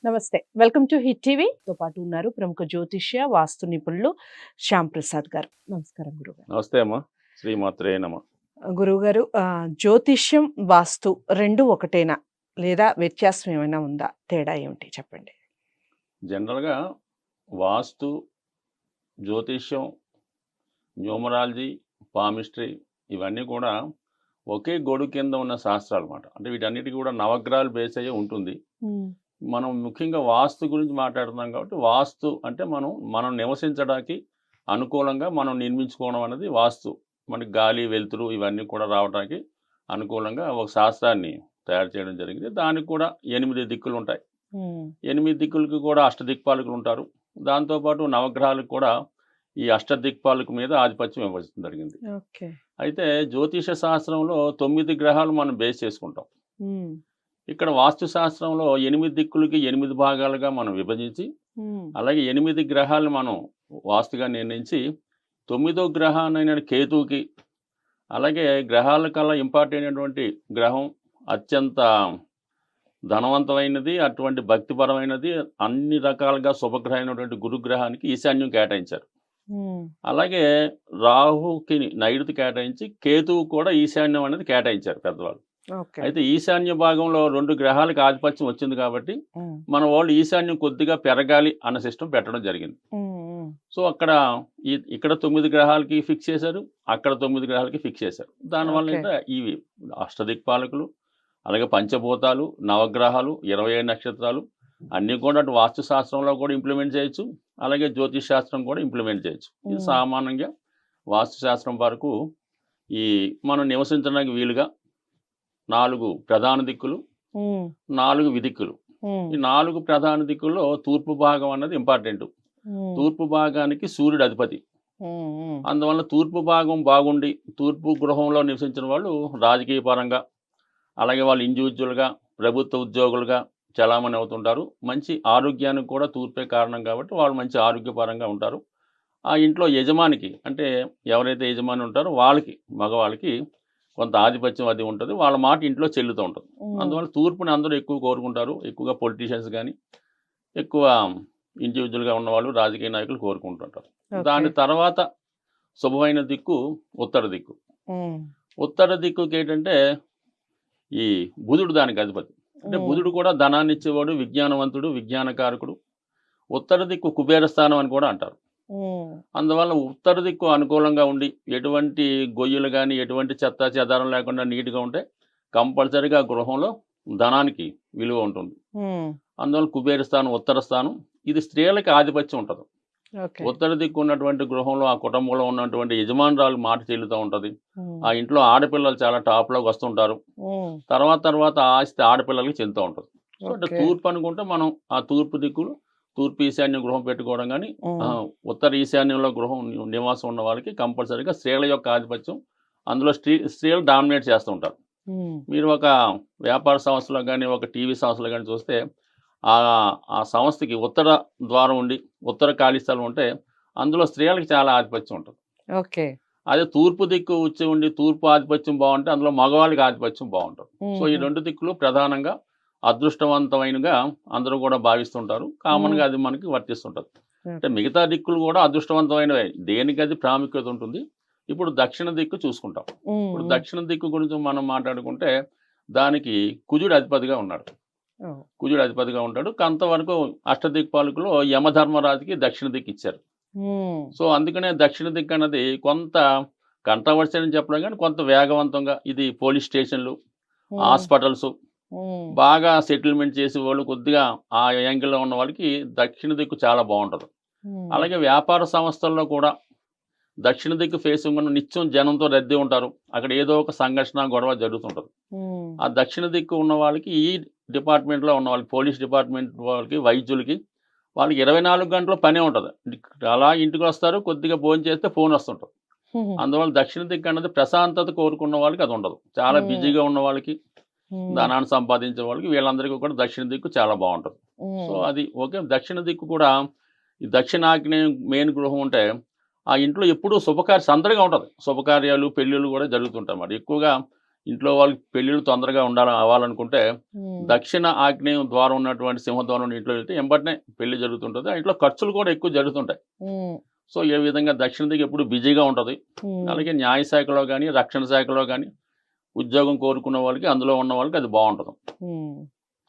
నమస్తే. Welcome to hit TV. తో పాటు ఉన్నారు ప్రముఖ జ్యోతిష్య, వాస్తు నిపుణులు శ్యామ్ ప్రసాద్ గారు. నమస్కారం గురుగారు. నమస్తే అమ్మ. శ్రీమాత్రే నమ. గురువుగారు, జ్యోతిష్యం, వాస్తు 2 ఒకటేనా? లేదా వ్యత్యాసం ఏమైనా ఉందా? తేడా ఏమిటి చెప్పండి? జనరల్‌గా వాస్తు, జ్యోతిష్యం, న్యూమరాలజీ, పామిస్ట్రీ ఇవన్నీ కూడా ఒకే గొడుగు కింద ఉన్న శాస్త్రాలన్నమాట. అంటే వీటన్నిటికి కూడా నవగ్రహాలు బేస్ అయ్యే ఉంటుంది. మనం ముఖ్యంగా వాస్తు గురించి మాట్లాడుతున్నాం కాబట్టి వాస్తు అంటే మనం నివసించడానికి అనుకూలంగా మనం నిర్మించుకోవడం అనేది వాస్తు. మనకి గాలి, వెలుతురు ఇవన్నీ కూడా రావడానికి అనుకూలంగా ఒక శాస్త్రాన్ని తయారు చేయడం జరిగింది. దానికి కూడా 8 దిక్కులు ఉంటాయి. 8 దిక్కులకి కూడా అష్టదిక్పాలకులు ఉంటారు. దాంతోపాటు నవగ్రహాలకు కూడా ఈ అష్టదిక్పాలకు మీద ఆధిపత్యం ఇవ్వడం జరిగింది. ఓకే. అయితే జ్యోతిష శాస్త్రంలో 9 గ్రహాలు మనం బేస్ చేసుకుంటాం. ఇక్కడ వాస్తు శాస్త్రంలో 8 దిక్కులకి 8 భాగాలుగా మనం విభజించి అలాగే 8 గ్రహాలను మనం వాస్తుగా నిర్ణయించి 9వ గ్రహాన్నైన కేతువుకి అలాగే గ్రహాల కల్లా ఇంపార్టెంట్ అయినటువంటి గ్రహం అత్యంత ధనవంతమైనది, అటువంటి భక్తిపరమైనది, అన్ని రకాలుగా శుభగ్రహమైనటువంటి గురుగ్రహానికి ఈశాన్యం కేటాయించారు. అలాగే రాహుకి నైరుతి కేటాయించి కేతువు కూడా ఈశాన్యం అనేది కేటాయించారు పెద్దవాళ్ళు. అయితే ఈశాన్య భాగంలో 2 గ్రహాలకు ఆధిపత్యం వచ్చింది కాబట్టి మన వాళ్ళు ఈశాన్యం కొద్దిగా పెరగాలి అన్న సిస్టమ్ పెట్టడం జరిగింది. సో ఇక్కడ 9 గ్రహాలకి ఫిక్స్ చేశారు, అక్కడ 9 గ్రహాలకి ఫిక్స్ చేశారు. దానివల్ల ఇవి అష్టదిక్పాలకులు అలాగే పంచభూతాలు, నవగ్రహాలు, 27 నక్షత్రాలు అన్నీ కూడా అటు వాస్తు శాస్త్రంలో కూడా ఇంప్లిమెంట్ చేయొచ్చు, అలాగే జ్యోతిష్ శాస్త్రం కూడా ఇంప్లిమెంట్ చేయొచ్చు. ఇది సామాన్యంగా వాస్తు శాస్త్రం వరకు మనం నివసించడానికి వీలుగా 4 ప్రధాన దిక్కులు, 4 విదిక్కులు. ఈ 4 ప్రధాన దిక్కుల్లో తూర్పు భాగం అన్నది ఇంపార్టెంట్. తూర్పు భాగానికి సూర్యుడు అధిపతి. అందువల్ల తూర్పు భాగం బాగుండి తూర్పు గృహంలో నివసించిన వాళ్ళు రాజకీయ పరంగా అలాగే వాళ్ళు ఇండివిజువల్గా ప్రభుత్వ ఉద్యోగులుగా చలామణి అవుతుంటారు. మంచి ఆరోగ్యానికి కూడా తూర్పే కారణం కాబట్టి వాళ్ళు మంచి ఆరోగ్యపరంగా ఉంటారు. ఆ ఇంట్లో యజమానికి అంటే ఎవరైతే యజమాని ఉంటారో వాళ్ళకి మగవాళ్ళకి కొంత ఆధిపత్యం అది ఉంటుంది, వాళ్ళ మాట ఇంట్లో చెల్లుతూ ఉంటుంది. అందువల్ల తూర్పుని అందరూ ఎక్కువ కోరుకుంటారు. ఎక్కువగా పొలిటీషియన్స్ కానీ ఎక్కువ ఇండివిజువల్గా ఉన్నవాళ్ళు రాజకీయ నాయకులు కోరుకుంటుంటారు. దాని తర్వాత శుభమైన దిక్కు ఉత్తర దిక్కు. ఉత్తర దిక్కుకి ఏంటంటే ఈ బుధుడు దానికి అధిపతి. అంటే బుధుడు కూడా ధనాన్ని ఇచ్చేవాడు, విజ్ఞానవంతుడు, విజ్ఞానకారకుడు. ఉత్తర దిక్కు కుబేర స్థానం అని కూడా అంటారు. అందువల్ల ఉత్తర దిక్కు అనుకూలంగా ఉండి ఎటువంటి గొయ్యలు కానీ ఎటువంటి చెత్త చెదారం లేకుండా నీట్గా ఉంటే కంపల్సరీగా గృహంలో ధనానికి విలువ ఉంటుంది. అందువల్ల కుబేర స్థానం ఉత్తర స్థానం. ఇది స్త్రీలకి ఆధిపత్యం ఉంటుంది. ఉత్తర దిక్కు ఉన్నటువంటి గృహంలో ఆ కుటుంబంలో ఉన్నటువంటి యజమానురాలు మాట చెల్లుతూ ఉంటుంది. ఆ ఇంట్లో ఆడపిల్లలు చాలా టాప్లోకి వస్తుంటారు. తర్వాత ఆస్తి ఆడపిల్లలకి చెల్లుతూ ఉంటుంది. సో అంటే తూర్పు అనుకుంటే మనం ఆ తూర్పు దిక్కులు తూర్పు ఈశాన్య గృహం పెట్టుకోవడం కానీ ఉత్తర ఈశాన్యంలో గృహం నివాసం ఉన్న వాళ్ళకి కంపల్సరీగా స్త్రీల యొక్క ఆధిపత్యం, అందులో స్త్రీలు డామినేట్ చేస్తూ ఉంటారు. మీరు ఒక వ్యాపార సంస్థలో కానీ ఒక టీవీ సంస్థలో కానీ చూస్తే ఆ సంస్థకి ఉత్తర ద్వారం ఉండి ఉత్తర ఖాళీ స్థలం ఉంటే అందులో స్త్రీలకు చాలా ఆధిపత్యం ఉంటుంది. ఓకే. అదే తూర్పు దిక్కు వచ్చి ఉండి తూర్పు ఆధిపత్యం బాగుంటే అందులో మగవాళ్ళకి ఆధిపత్యం బాగుంటుంది. సో ఈ 2 దిక్కులు ప్రధానంగా అదృష్టవంతమైనగా అందరూ కూడా భావిస్తుంటారు. కామన్గా అది మనకి వర్తిస్తుంటుంది. అంటే మిగతా దిక్కులు కూడా అదృష్టవంతమైనవే, దేనికి అది ప్రాముఖ్యత ఉంటుంది. ఇప్పుడు దక్షిణ దిక్కు చూసుకుంటాం. ఇప్పుడు దక్షిణ దిక్కు గురించి మనం మాట్లాడుకుంటే దానికి కుజుడు అధిపతిగా ఉన్నాడు. కుజుడు అధిపతిగా ఉంటాడు. కొంతవరకు అష్టదిక్పాలకులు యమధర్మరాజుకి దక్షిణ దిక్కు ఇచ్చారు. సో అందుకనే దక్షిణ దిక్కు అన్నది కొంత కంట్రవర్సీ అని చెప్పడం కానీ కొంత వేగవంతంగా ఇది పోలీస్ స్టేషన్లు, హాస్పిటల్స్ బాగా సెటిల్మెంట్ చేసే వాళ్ళు కొద్దిగా ఆ యాంగిల్లో ఉన్న వాళ్ళకి దక్షిణ దిక్కు చాలా బాగుంటుంది. అలాగే వ్యాపార సంస్థల్లో కూడా దక్షిణ దిక్కు ఫేసింగ్ ఉన్న నిత్యం జనంతో రద్దీ ఉంటారు. అక్కడ ఏదో ఒక సంఘర్షణ గొడవ జరుగుతుంటుంది. ఆ దక్షిణ దిక్కు ఉన్న వాళ్ళకి ఈ డిపార్ట్మెంట్లో ఉన్న వాళ్ళకి పోలీస్ డిపార్ట్మెంట్ వాళ్ళకి వైద్యులకి వాళ్ళకి 24 గంటల పనే ఉంటుంది. అలా ఇంటికి వస్తారు, కొద్దిగా భోజనం చేస్తే ఫోన్ వస్తుంటుంది. అందువల్ల దక్షిణ దిక్కు అన్నది ప్రశాంతత కోరుకున్న వాళ్ళకి అది ఉండదు. చాలా బిజీగా ఉన్న వాళ్ళకి ధనాన్ని సంపాదించే వాళ్ళకి వీళ్ళందరికీ కూడా దక్షిణ దిక్కు చాలా బాగుంటుంది. సో అది ఓకే. దక్షిణ దిక్కు కూడా ఈ దక్షిణాగ్నేయ మెయిన్ గృహం ఉంటే ఆ ఇంట్లో ఎప్పుడూ సందడిగా ఉంటుంది. శుభకార్యాలు పెళ్ళిళ్ళు కూడా జరుగుతుంటాయి. మరి ఎక్కువగా ఇంట్లో వాళ్ళకి పెళ్ళిళ్ళు తొందరగా అవ్వాలనుకుంటే ఉమ్, దక్షిణ ఆగ్నేయం ద్వారం ఉన్నటువంటి సింహద్వారం నుండి ఇంట్లో వెళ్తే ఎంబటనే పెళ్లి జరుగుతుంటుంది. ఆ ఇంట్లో ఖర్చులు కూడా ఎక్కువ జరుగుతుంటాయి. ఉమ్, సో ఈ విధంగా దక్షిణ దిక్కు ఎప్పుడు బిజీగా ఉంటుంది. ఉమ్, అలాగే న్యాయశాఖలో కానీ రక్షణ శాఖలో కానీ ఉద్యోగం కోరుకున్న వాళ్ళకి అందులో ఉన్న వాళ్ళకి అది బాగుంటుంది. ఉమ్.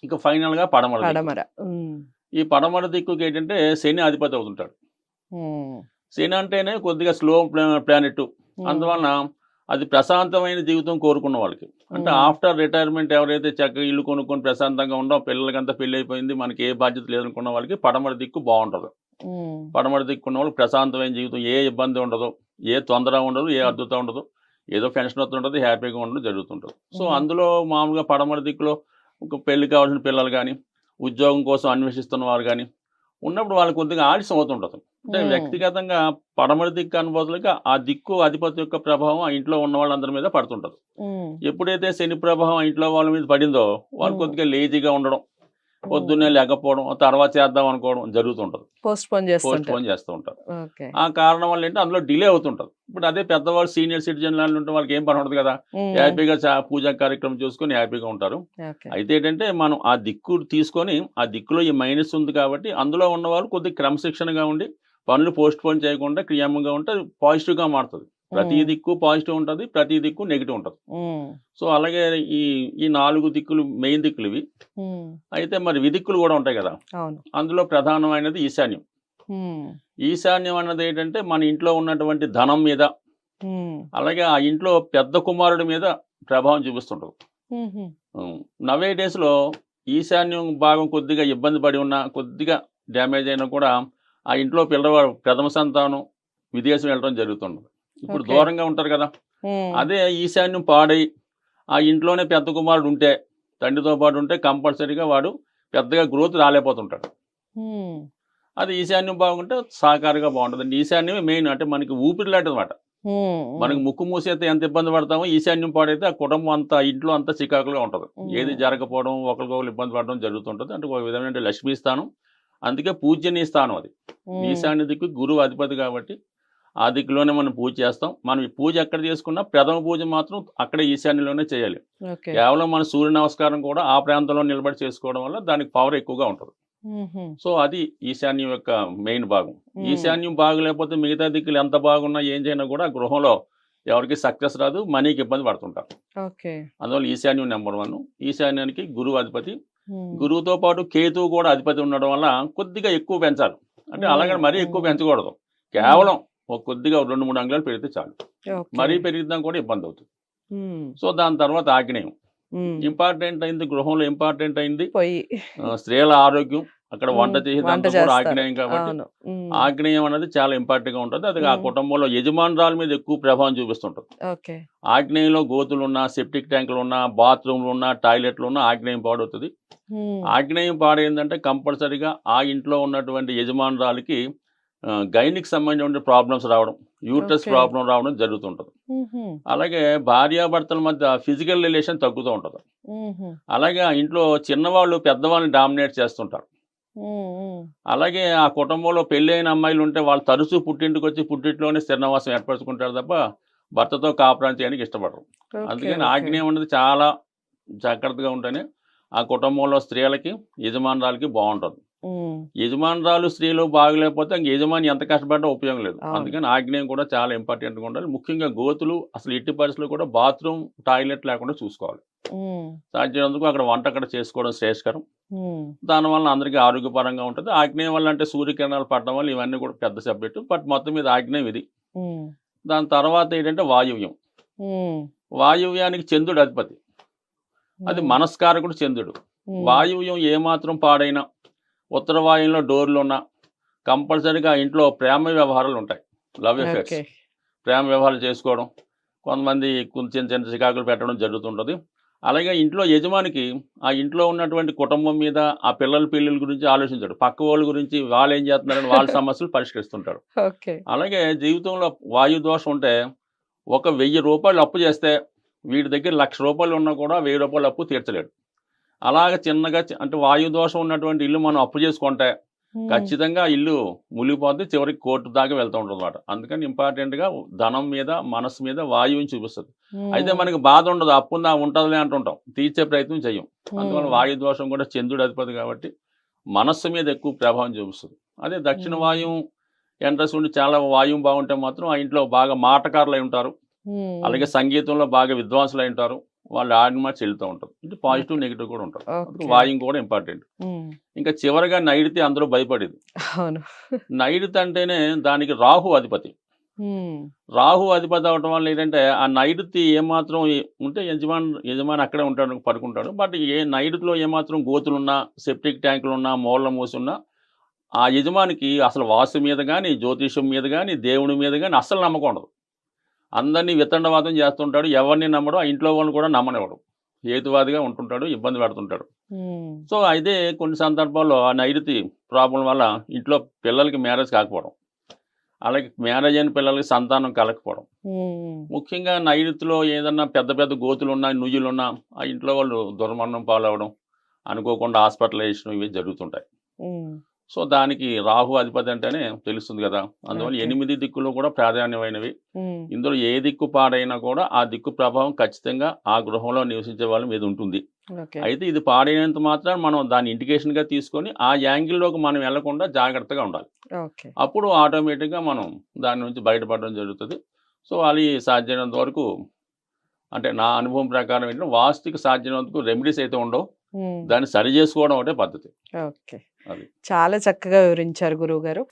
ఇక ఫైనల్గా పడమర దిక్కు. పడమర. ఉమ్, ఈ పడమర దిక్కుకి ఏంటంటే శని అధిపతి అవుతుంటాడు. ఉమ్, శని అంటేనే కొద్దిగా స్లో ప్లానెట్. ఉమ్, అందువలన అది ప్రశాంతమైన జీవితం కోరుకున్న వాళ్ళకి. అంటే ఉమ్, ఆఫ్టర్ రిటైర్మెంట్ ఎవరైతే చక్కగా ఇల్లు కొనుక్కొని ప్రశాంతంగా ఉండో, పిల్లలకంతా పెళ్ళి అయిపోయింది, మనకి ఏ బాధ్యత లేదనుకున్న వాళ్ళకి పడమర దిక్కు బాగుంటుంది. ఉమ్, పడమర దిక్కున్న వాళ్ళకి ప్రశాంతమైన జీవితం, ఏ ఇబ్బంది ఉండదు, ఏ తొందర ఉండదు, ఏ అద్భుతం ఉండదు, ఏదో పెన్షన్ వస్తుంటుంది, హ్యాపీగా ఉండడం జరుగుతుంటుంది. సో ఉమ్, అందులో మామూలుగా పడమర దిక్కులో ఒక పెళ్లి కావాల్సిన పిల్లలు కానీ, ఉద్యోగం కోసం అన్వేషిస్తున్న వారు కానీ ఉన్నప్పుడు వాళ్ళకి కొద్దిగా ఆలస్యం అవుతుంటుంది. అంటే ఉమ్, వ్యక్తిగతంగా పడమర దిక్కు అనుభూతులకి ఆ దిక్కు అధిపతి యొక్క ప్రభావం ఆ ఇంట్లో ఉన్న వాళ్ళందరి మీద పడుతుంటుంది. ఉమ్, ఎప్పుడైతే శని ప్రభావం ఆ ఇంట్లో వాళ్ళ మీద పడిందో వాళ్ళు ఉమ్, కొద్దిగా లేజీగా ఉండడం, పొద్దున్నే ఉమ్. లేకపోవడం, తర్వాత చేద్దాం అనుకోవడం జరుగుతుంటుంది. పోస్ట్ పోన్ పోస్ట్ చేస్తుంటారు. పోన్ చేస్తూ ఉంటారు. ఓకే. ఆ కారణం వల్ల ఏంటంటే అందులో డిలే అవుతుంటుంది. ఇప్పుడు అదే పెద్దవాళ్ళు సీనియర్ సిటిజన్ లాంటి ఉంటే వాళ్ళకి ఏం పని ఉండదు కదా, ఉమ్, హ్యాపీగా పూజా కార్యక్రమం చూసుకొని హ్యాపీగా ఉంటారు. ఓకే. అయితే ఏంటంటే మనం ఆ దిక్కు తీసుకొని ఆ దిక్కులో ఈ మైనస్ ఉంది కాబట్టి అందులో ఉన్నవాళ్ళు కొద్దిగా క్రమశిక్షణగా ఉండి పనులు పోస్ట్ పోన్ చేయకుండా క్రియామంగా ఉంటే అది పాజిటివ్గా మారుతుంది. ప్రతి ఉమ్, దిక్కు పాజిటివ్ ఉంటుంది, ప్రతి దిక్కు నెగిటివ్ ఉంటుంది. ఉమ్, సో అలాగే ఈ ఈ 4 దిక్కులు మెయిన్ దిక్కులు ఇవి. ఉమ్, అయితే మరి విదిక్కులు కూడా ఉంటాయి కదా, అవును. అందులో ప్రధానమైనది ఈశాన్యం. ఉమ్, ఈశాన్యం అన్నది ఏంటంటే మన ఇంట్లో ఉన్నటువంటి ధనం మీద, ఉమ్, అలాగే ఆ ఇంట్లో పెద్ద కుమారుడి మీద ప్రభావం చూపిస్తుంటుంది. ఉహు, నవే డేస్లో ఈశాన్యం భాగం కొద్దిగా ఇబ్బంది పడి ఉన్నా, కొద్దిగా డ్యామేజ్ అయినా కూడా ఆ ఇంట్లో పిల్లవాడు ప్రథమ సంతానం విదేశం వెళ్ళడం జరుగుతుంది. ఇప్పుడు ఓకే. దూరంగా ఉంటారు కదా, ఉమ్, అదే ఈశాన్యం పాడై ఆ ఇంట్లోనే పెద్ద కుమారుడు ఉంటే, తండ్రితో పాటు ఉంటే కంపల్సరీగా వాడు పెద్దగా గ్రోత్ రాలేకపోతుంటాడు. ఉమ్, అది ఈశాన్యం బాగుంటే సహకారిగా బాగుంటుంది. ఈశాన్యమే మెయిన్, అంటే మనకి ఊపిరి లాంటిది అనమాట. ఉమ్, మనకి ముక్కు మూసేస్తే ఎంత ఇబ్బంది పడతామో, ఈశాన్యం పాడైతే ఆ కుటుంబం అంతా ఇంట్లో అంతా చికాకులుగా ఉంటుంది. ఏది ఉమ్, జరగకపోవడం, ఒకరికొకరు ఇబ్బంది పడడం జరుగుతుంటుంది. అంటే ఒక విధమైన లక్ష్మీ స్థానం, అందుకే పూజనీయ స్థానం అది. ఉమ్, ఈశాన్య దిక్కు గురువు అధిపతి కాబట్టి ఆ దిక్కులోనే మనం పూజ చేస్తాం. మనం ఈ పూజ ఎక్కడ చేసుకున్నా ప్రథమ పూజ మాత్రం అక్కడే ఈశాన్యంలోనే చేయాలి. ఓకే. కేవలం మన సూర్య నమస్కారం కూడా ఆ ప్రాంతంలో నిలబడి చేసుకోవడం వల్ల దానికి పవర్ ఎక్కువగా ఉంటుంది. ఉహు, సో అది ఈశాన్యం యొక్క మెయిన్ భాగం. ఉమ్, ఈశాన్యం బాగలేకపోతే మిగతా దిక్కులు ఎంత బాగున్నా ఏం చేయనా కూడా గృహంలో ఎవరికి సక్సెస్ రాదు, మనీకి ఇబ్బంది పడుతుంటారు. ఓకే. అందువల్ల ఈశాన్యం నెంబర్ 1. ఈశాన్యానికి గురువు అధిపతి. ఉమ్, గురువుతో పాటు కేతువు కూడా అధిపతి ఉండడం వల్ల కొద్దిగా ఎక్కువ పెంచాలి. అంటే అలాగే మరీ ఎక్కువ పెంచకూడదు. కేవలం ఒక కొద్దిగా 2-3 అంగుళాలు పెరిగితే చాలు. ఓకే. మరీ పెరిగిద్దాం కూడా ఇబ్బంది అవుతుంది. ఉమ్, సో దాని తర్వాత ఆగ్నేయం ఉమ్, ఇంపార్టెంట్ అయింది, గృహంలో ఇంపార్టెంట్ అయింది. పొయ్యి. స్త్రీల ఆరోగ్యం, అక్కడ వంట వంట చేసేదంతా కూడా చేస్తారు. ఆగ్నేయం కాబట్టి అవును. ఉమ్, ఆగ్నేయం అనేది చాలా ఇంపార్టెంట్గా ఉంటుంది. అది ఆ కుటుంబంలో యజమానురాల మీద ఎక్కువ ప్రభావం చూపిస్తుంటుంది. ఓకే. ఆగ్నేయంలో గోతులు ఉన్నా, సెప్టిక్ ట్యాంకులు ఉన్నా, బాత్రూమ్లు ఉన్నా, టాయిలెట్లు ఉన్నా ఆగ్నేయం పాడవుతుంది. ఉమ్, ఆగ్నేయం పాడైందంటే కంపల్సరీగా ఆ ఇంట్లో ఉన్నటువంటి యజమానురాలకి గైనిక్ సంబంధించిన ప్రాబ్లమ్స్ రావడం, యూట్రస్ ఓకే. ప్రాబ్లం రావడం జరుగుతుంటుంది. ఉహు, అలాగే భార్యాభర్తల మధ్య ఫిజికల్ రిలేషన్ తగ్గుతూ ఉంటుంది. ఉహు, అలాగే ఆ ఇంట్లో చిన్నవాళ్ళు పెద్దవాళ్ళని డామినేట్ చేస్తుంటారు. ఉమ్, ఉమ్, అలాగే ఆ కుటుంబంలో పెళ్ళైన అమ్మాయిలు ఉంటే వాళ్ళు తరచూ పుట్టింటికి వచ్చి పుట్టింట్లోనే స్థిరనివాసం ఏర్పరచుకుంటారు తప్ప భర్తతో కాపురం చేయడానికి ఇష్టపడరు. ఓకే. అందుకని ఓకే. ఆగ్నేయం అనేది చాలా జాగ్రత్తగా ఉంటేనే ఆ కుటుంబంలో స్త్రీలకి యజమానురాలకి బాగుంటుంది. ఉమ్, యజమానురాలు స్త్రీలు బాగలేకపోతే ఇంక యజమాని ఎంత కష్టపడ్డా ఉపయోగం లేదు. అవును. అందుకని ఆగ్నేయం కూడా చాలా ఇంపార్టెంట్గా ఉండాలి. ముఖ్యంగా గోతులు అసలు ఎట్టి పరిస్థితుల్లో కూడా బాత్రూమ్ టాయిలెట్ లేకుండా చూసుకోవాలి. ఉమ్, సాధ్యమైనందుకు అక్కడ వంట అక్కడ చేసుకోవడం శ్రేయస్కరం. ఉమ్, దానివల్ల అందరికీ ఆరోగ్యపరంగా ఉంటుంది. ఆగ్నేయం వల్ల అంటే సూర్యకిరణాలు పడడం వల్ల ఇవన్నీ కూడా పెద్ద సబ్జెక్టు. బట్ మొత్తం మీద ఆగ్నేయం ఇది. ఉమ్, దాని తర్వాత ఏంటంటే వాయువ్యం. ఉమ్, వాయువ్యానికి చంద్రుడు అధిపతి. అది ఉమ్, మనస్కారకుడు చంద్రుడు. ఉమ్, వాయువ్యం ఏమాత్రం పాడైనా, ఉత్తర వాయువులో డోర్లు ఉన్నా కంపల్సరీగా ఇంట్లో ప్రేమ వ్యవహారాలు ఉంటాయి. Love affairs, okay. ప్రేమ వ్యవహారాలు చేసుకోవడం, కొంతమంది కొంచెం చిన్న చికాకులు పెట్టడం జరుగుతుంటుంది. అలాగే ఇంట్లో యజమానికి ఆ ఇంట్లో ఉన్నటువంటి కుటుంబం మీద, ఆ పిల్లల పెళ్ళిళ్ళ గురించి ఆలోచించాడు. పక్క వాళ్ళ గురించి వాళ్ళు ఏం చేస్తున్నారని వాళ్ళ సమస్యలు పరిష్కరిస్తుంటాడు. ఓకే. అలాగే జీవితంలో వాయు దోషం ఉంటే ఒక 1000 రూపాయలు అప్పు చేస్తే వీడి దగ్గర 1,00,000 రూపాయలు ఉన్నా కూడా 1000 రూపాయలు అప్పు తీర్చలేడు. అలాగ చిన్నగా అంటే వాయు దోషం ఉన్నటువంటి ఇల్లు మనం అప్పు చేసుకుంటే ఖచ్చితంగా ఇల్లు మునిగిపోతే చివరికి కోర్టు దాకా వెళ్తూ ఉంటుంది అనమాట. అందుకని ఇంపార్టెంట్గా ధనం మీద మనసు మీద వాయువుని చూపిస్తుంది. అయితే మనకి బాధ ఉండదు, అప్పుందా ఉంటుందిలే అంటుంటాం, తీర్చే ప్రయత్నం చెయ్యం. అందువల్ల వాయు దోషం కూడా చంద్రుడు అధిపతి కాబట్టి మనస్సు మీద ఎక్కువ ప్రభావం చూపిస్తుంది. అదే దక్షిణ వాయువు ఎంట్రస్ ఉండి చాలా వాయువు బాగుంటే మాత్రం ఆ ఇంట్లో బాగా మాటకారులు అయి ఉంటారు, అలాగే సంగీతంలో బాగా విద్వాంసులు అయి ఉంటారు, వాళ్ళు ఆడిన మాట చెల్లుతూ ఉంటారు. ఇది పాజిటివ్ నెగిటివ్ కూడా ఉంటారు. అందుకు వాయువు కూడా ఇంపార్టెంట్. ఇంకా చివరిగా నైరుతి అందరూ భయపడేది. నైరుతి అంటేనే దానికి రాహు అధిపతి. రాహు అధిపతి అవటం వల్ల ఏంటంటే ఆ నైరుతి ఏమాత్రం ఉంటే యజమాని అక్కడే ఉంటాడు, పడుకుంటాడు. బట్ నైరుతిలో ఏమాత్రం గోతులున్నా, సెప్టిక్ ట్యాంకులు ఉన్నా, మూలలు మూసున్నా ఆ యజమానికి అసలు వాస్తు మీద కానీ, జ్యోతిషం మీద కానీ, దేవుడి మీద కానీ అస్సలు నమ్మకం ఉండదు. అందరినీ వితండవాదం చేస్తుంటాడు, ఎవరిని నమ్మడం, ఆ ఇంట్లో వాళ్ళని కూడా నమ్మనివ్వడం, హేతువాదిగా ఉంటుంటాడు, ఇబ్బంది పెడుతుంటాడు. సో అయితే కొన్ని సందర్భాల్లో ఆ నైరుతి ప్రాబ్లం వల్ల ఇంట్లో పిల్లలకి మ్యారేజ్ కాకపోవడం, అలాగే మ్యారేజ్ అయిన పిల్లలకి సంతానం కలగకపోవడం. ముఖ్యంగా నైరుతిలో ఏదన్నా పెద్ద పెద్ద గోతులున్నా, నుయ్యులున్నా ఆ ఇంట్లో వాళ్ళు దుర్మరణం పాలవడం, అనుకోకుండా హాస్పిటలైజేషన్ ఇవి జరుగుతుంటాయి. సో దానికి రాహు అధిపతి అంటేనే తెలుస్తుంది కదా. అందువల్ల 8 దిక్కులు కూడా ప్రాధాన్యమైనవి. ఇందులో ఏ దిక్కు పాడైనా కూడా ఆ దిక్కు ప్రభావం ఖచ్చితంగా ఆ గృహంలో నివసించే వాళ్ళ మీద ఉంటుంది. అయితే ఇది పాడైనంత మాత్రం మనం దాన్ని ఇండికేషన్గా తీసుకొని ఆ యాంగిల్లోకి మనం వెళ్లకుండా జాగ్రత్తగా ఉండాలి. అప్పుడు ఆటోమేటిక్గా మనం దాని నుంచి బయటపడడం జరుగుతుంది. సో అది సాధ్యమైనంత వరకు, అంటే నా అనుభవం ప్రకారం ఏంటంటే వాస్తుకి సాధ్యమైనంత వరకు రెమెడీస్ అయితే ఉండవు, దాన్ని సరి చేసుకోవడం ఒకటే పద్ధతి. చాలా చక్కగా వివరించారు గురువు గారు.